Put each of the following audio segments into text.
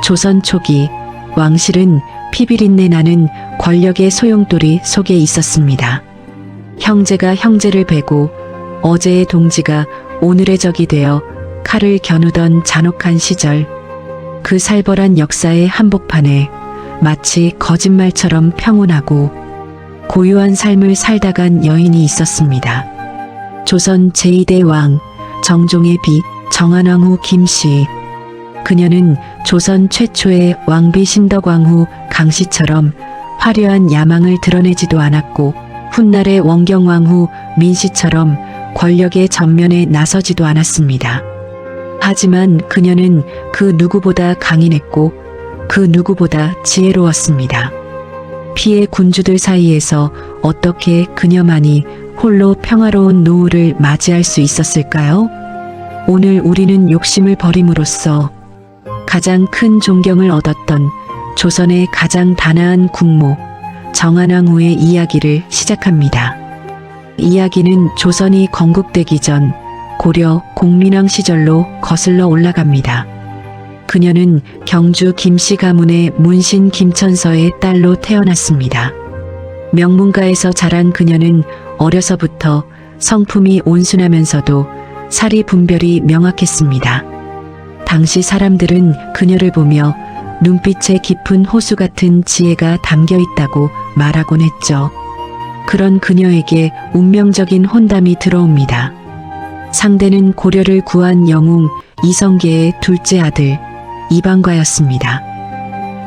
조선 초기 왕실은 피비린내 나는 권력의 소용돌이 속에 있었습니다. 형제가 형제를 베고 어제의 동지가 오늘의 적이 되어 칼을 겨누던 잔혹한 시절, 그 살벌한 역사의 한복판에 마치 거짓말처럼 평온하고 고요한 삶을 살다간 여인이 있었습니다. 조선 제2대 왕 정종의 비 정한왕후 김씨. 그녀는 조선 최초의 왕비 신덕왕후 강씨처럼 화려한 야망을 드러내지도 않았고 훗날의 원경왕후 민씨처럼 권력의 전면에 나서지도 않았습니다. 하지만 그녀는 그 누구보다 강인했고 그 누구보다 지혜로웠습니다. 피해 군주들 사이에서 어떻게 그녀만이 홀로 평화로운 노후를 맞이할 수 있었을까요? 오늘 우리는 욕심을 버림으로써 가장 큰 존경을 얻었던 조선의 가장 단아한 국모 정한왕후의 이야기를 시작합니다. 이야기는 조선이 건국되기 전 고려 공민왕 시절로 거슬러 올라갑니다. 그녀는 경주 김씨 가문의 문신 김천서의 딸로 태어났습니다. 명문가에서 자란 그녀는 어려서부터 성품이 온순하면서도 사리 분별이 명확했습니다. 당시 사람들은 그녀를 보며 눈빛에 깊은 호수 같은 지혜가 담겨 있다고 말하곤 했죠. 그런 그녀에게 운명적인 혼담이 들어옵니다. 상대는 고려를 구한 영웅 이성계의 둘째 아들 이방과였습니다.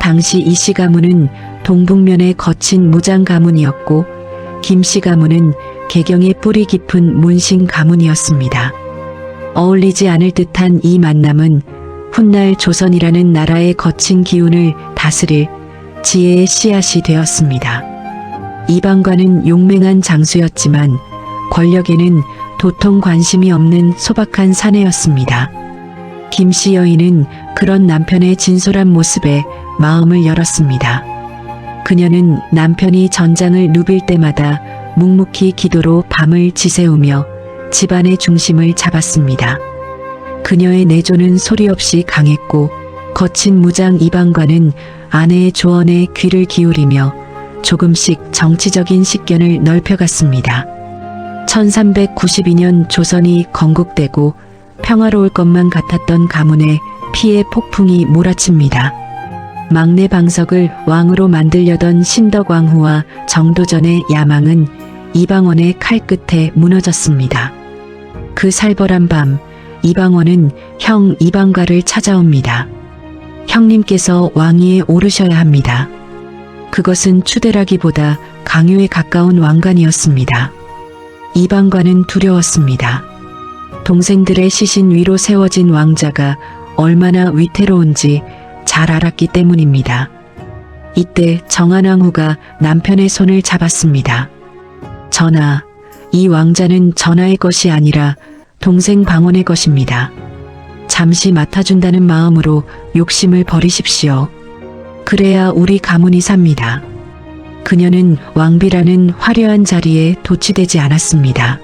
당시 이씨 가문은 동북면의 거친 무장 가문이었고 김씨 가문은 개경의 뿌리 깊은 문신 가문이었습니다. 어울리지 않을 듯한 이 만남은 훗날 조선이라는 나라의 거친 기운을 다스릴 지혜의 씨앗이 되었습니다. 이방과는 용맹한 장수였지만 권력에는 도통 관심이 없는 소박한 사내였습니다. 김씨 여인은 그런 남편의 진솔한 모습에 마음을 열었습니다. 그녀는 남편이 전장을 누빌 때마다 묵묵히 기도로 밤을 지새우며 집안의 중심을 잡았습니다. 그녀의 내조는 소리 없이 강했고 거친 무장 이방과는 아내의 조언에 귀를 기울이며 조금씩 정치적인 식견을 넓혀갔습니다. 1392년 조선이 건국되고 평화로울 것만 같았던 가문에 피해 폭풍이 몰아칩니다. 막내 방석을 왕으로 만들려던 신덕왕후와 정도전의 야망은 이방원의 칼끝에 무너졌습니다. 그 살벌한 밤, 이방원은 형 이방과를 찾아옵니다. 형님께서 왕위에 오르셔야 합니다. 그것은 추대라기보다 강요에 가까운 왕관이었습니다. 이방과는 두려웠습니다. 동생들의 시신 위로 세워진 왕자가 얼마나 위태로운지 잘 알았기 때문입니다. 이때 정한왕후가 남편의 손을 잡았습니다. 전하, 이 왕자는 전하의 것이 아니라 동생 방원의 것입니다. 잠시 맡아준다는 마음으로 욕심을 버리십시오. 그래야 우리 가문이 삽니다. 그녀는 왕비라는 화려한 자리에 도취되지 않았습니다.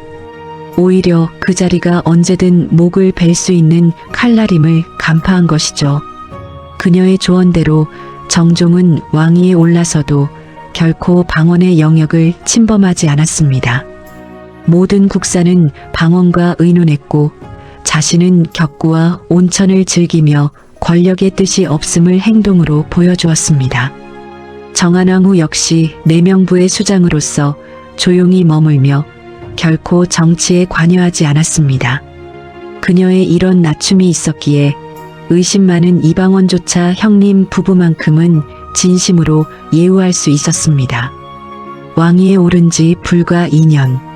오히려 그 자리가 언제든 목을 벨 수 있는 칼날임을 간파한 것이죠. 그녀의 조언대로 정종은 왕위에 올라서도 결코 방원의 영역을 침범하지 않았습니다. 모든 국사는 방원과 의논했고 자신은 격구와 온천을 즐기며 권력의 뜻이 없음을 행동으로 보여주었습니다. 정한왕후 역시 내명부의 수장으로서 조용히 머물며 결코 정치에 관여하지 않았습니다. 그녀의 이런 낮춤이 있었기에 의심 많은 이방원조차 형님 부부만큼은 진심으로 예우할 수 있었습니다. 왕위에 오른 지 불과 2년.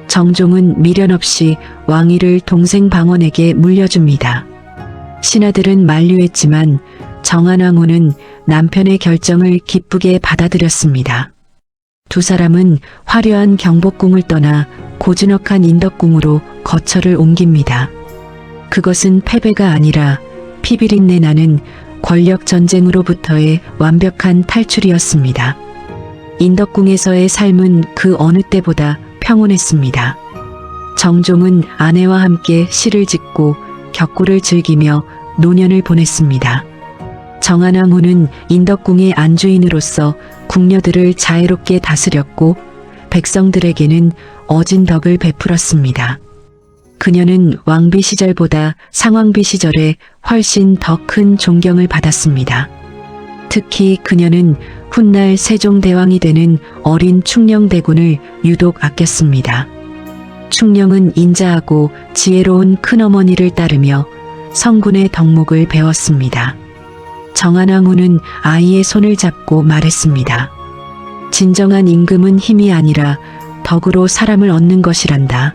정종은 미련 없이 왕위를 동생 방원에게 물려줍니다. 신하들은 만류했지만 정한왕후는 남편의 결정을 기쁘게 받아들였습니다. 두 사람은 화려한 경복궁을 떠나 고즈넉한 인덕궁으로 거처를 옮깁니다. 그것은 패배가 아니라 피비린내 나는 권력 전쟁으로부터의 완벽한 탈출이었습니다. 인덕궁에서의 삶은 그 어느 때보다 평온했습니다. 정종은 아내와 함께 시를 짓고 격구를 즐기며 노년을 보냈습니다. 정한왕 후는 인덕궁의 안주인으로서 궁녀들을 자애롭게 다스렸고 백성들에게는 어진 덕을 베풀었습니다. 그녀는 왕비 시절보다 상왕비 시절에 훨씬 더 큰 존경을 받았습니다. 특히 그녀는 훗날 세종대왕이 되는 어린 충녕대군을 유독 아꼈습니다. 충녕은 인자하고 지혜로운 큰어머니를 따르며 성군의 덕목을 배웠습니다. 정한왕 후는 아이의 손을 잡고 말했습니다. 진정한 임금은 힘이 아니라 덕으로 사람을 얻는 것이란다.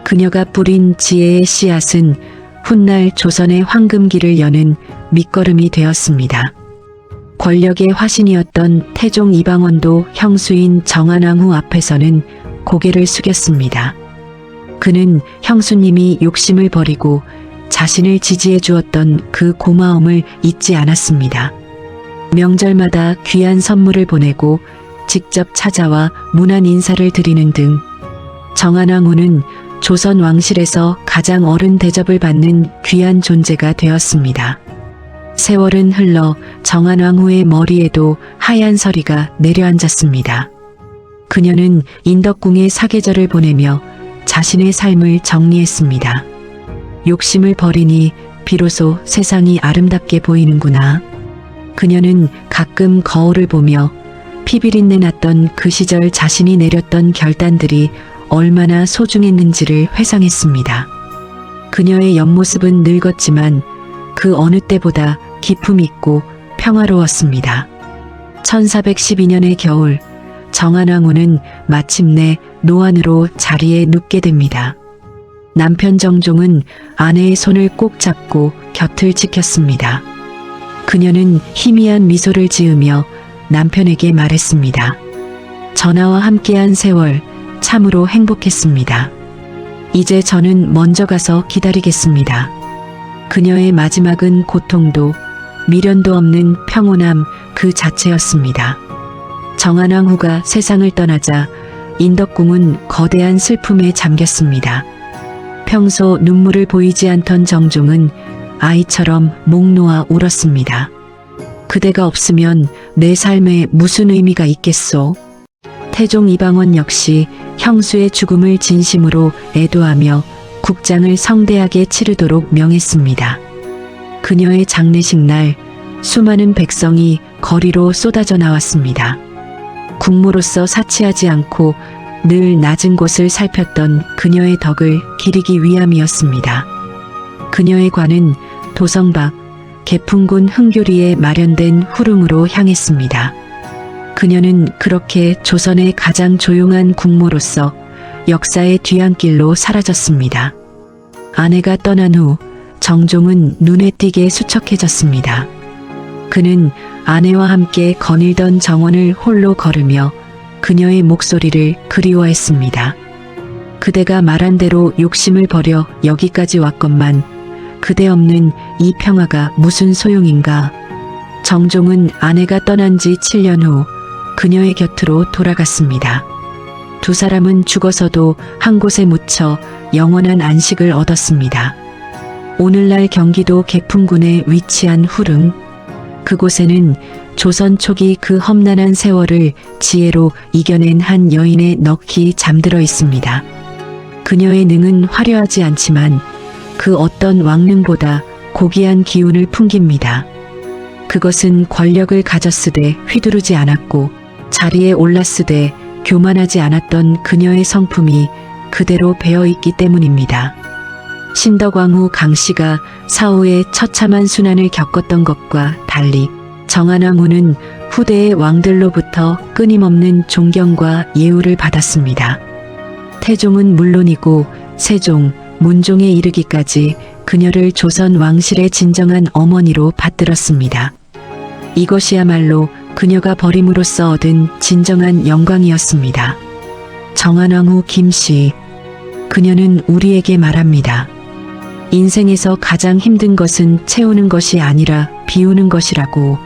그녀가 뿌린 지혜의 씨앗은 훗날 조선의 황금기를 여는 밑거름이 되었습니다. 권력의 화신이었던 태종 이방원도 형수인 정한왕 후 앞에서는 고개를 숙였습니다. 그는 형수님이 욕심을 버리고 자신을 지지해 주었던 그 고마움을 잊지 않았습니다. 명절마다 귀한 선물을 보내고 직접 찾아와 문안 인사를 드리는 등 정한왕 후는 조선 왕실에서 가장 어른 대접을 받는 귀한 존재가 되었습니다. 세월은 흘러 정한왕 후의 머리에도 하얀 서리가 내려앉았습니다. 그녀는 인덕궁에 사계절을 보내며 자신의 삶을 정리했습니다. 욕심을 버리니 비로소 세상이 아름답게 보이는구나. 그녀는 가끔 거울을 보며 피비린내 났던 그 시절 자신이 내렸던 결단들이 얼마나 소중했는지를 회상했습니다. 그녀의 옆모습은 늙었지만 그 어느 때보다 기품 있고 평화로웠습니다. 1412년의 겨울, 정한왕 후는 마침내 노안으로 자리에 눕게 됩니다. 남편 정종은 아내의 손을 꼭 잡고 곁을 지켰습니다. 그녀는 희미한 미소를 지으며 남편에게 말했습니다. 전하와 함께한 세월 참으로 행복했습니다. 이제 저는 먼저 가서 기다리겠습니다. 그녀의 마지막은 고통도 미련도 없는 평온함 그 자체였습니다. 정한왕 후가 세상을 떠나자 인덕궁은 거대한 슬픔에 잠겼습니다. 평소 눈물을 보이지 않던 정종은 아이처럼 목 놓아 울었습니다. 그대가 없으면 내 삶에 무슨 의미가 있겠소? 태종 이방원 역시 형수의 죽음을 진심으로 애도하며 국장을 성대하게 치르도록 명했습니다. 그녀의 장례식 날 수많은 백성이 거리로 쏟아져 나왔습니다. 국모로서 사치하지 않고 늘 낮은 곳을 살폈던 그녀의 덕을 기리기 위함이었습니다. 그녀의 관은 도성 밖 개풍군 흥교리에 마련된 후릉으로 향했습니다. 그녀는 그렇게 조선의 가장 조용한 국모로서 역사의 뒤안길로 사라졌습니다. 아내가 떠난 후 정종은 눈에 띄게 수척해졌습니다. 그는 아내와 함께 거닐던 정원을 홀로 걸으며 그녀의 목소리를 그리워했습니다. 그대가 말한 대로 욕심을 버려 여기까지 왔건만 그대 없는 이 평화가 무슨 소용인가. 정종은 아내가 떠난 지 7년 후 그녀의 곁으로 돌아갔습니다. 두 사람은 죽어서도 한 곳에 묻혀 영원한 안식을 얻었습니다. 오늘날 경기도 개풍군에 위치한 후릉. 그곳에는 조선 초기 그 험난한 세월을 지혜로 이겨낸 한 여인의 넋이 잠들어 있습니다. 그녀의 능은 화려하지 않지만 그 어떤 왕릉보다 고귀한 기운을 풍깁니다. 그것은 권력을 가졌으되 휘두르지 않았고 자리에 올랐으되 교만하지 않았던 그녀의 성품이 그대로 배어있기 때문입니다. 신덕왕 후 강씨가 사후에 처참한 순환을 겪었던 것과 달리 정한왕 후는 후대의 왕들로부터 끊임없는 존경과 예우를 받았습니다. 태종은 물론이고 세종, 문종에 이르기까지 그녀를 조선 왕실의 진정한 어머니로 받들었습니다. 이것이야말로 그녀가 버림으로써 얻은 진정한 영광이었습니다. 정한왕 후 김씨. 그녀는 우리에게 말합니다. 인생에서 가장 힘든 것은 채우는 것이 아니라 비우는 것이라고.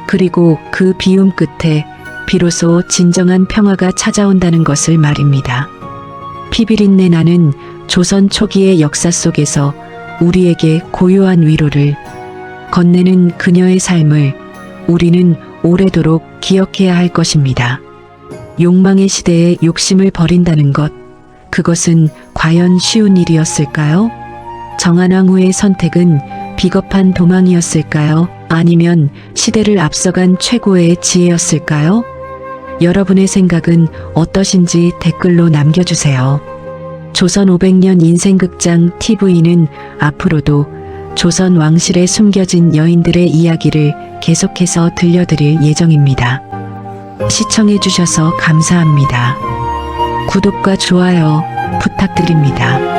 그리고 그 비움 끝에 비로소 진정한 평화가 찾아온다는 것을 말입니다. 피비린내 나는 조선 초기의 역사 속에서 우리에게 고요한 위로를, 건네는 그녀의 삶을 우리는 오래도록 기억해야 할 것입니다. 욕망의 시대에 욕심을 버린다는 것, 그것은 과연 쉬운 일이었을까요? 정한왕후의 선택은 비겁한 도망이었을까요? 아니면 시대를 앞서간 최고의 지혜였을까요? 여러분의 생각은 어떠신지 댓글로 남겨주세요. 조선 500년 인생극장 TV는 앞으로도 조선 왕실에 숨겨진 여인들의 이야기를 계속해서 들려드릴 예정입니다. 시청해주셔서 감사합니다. 구독과 좋아요 부탁드립니다.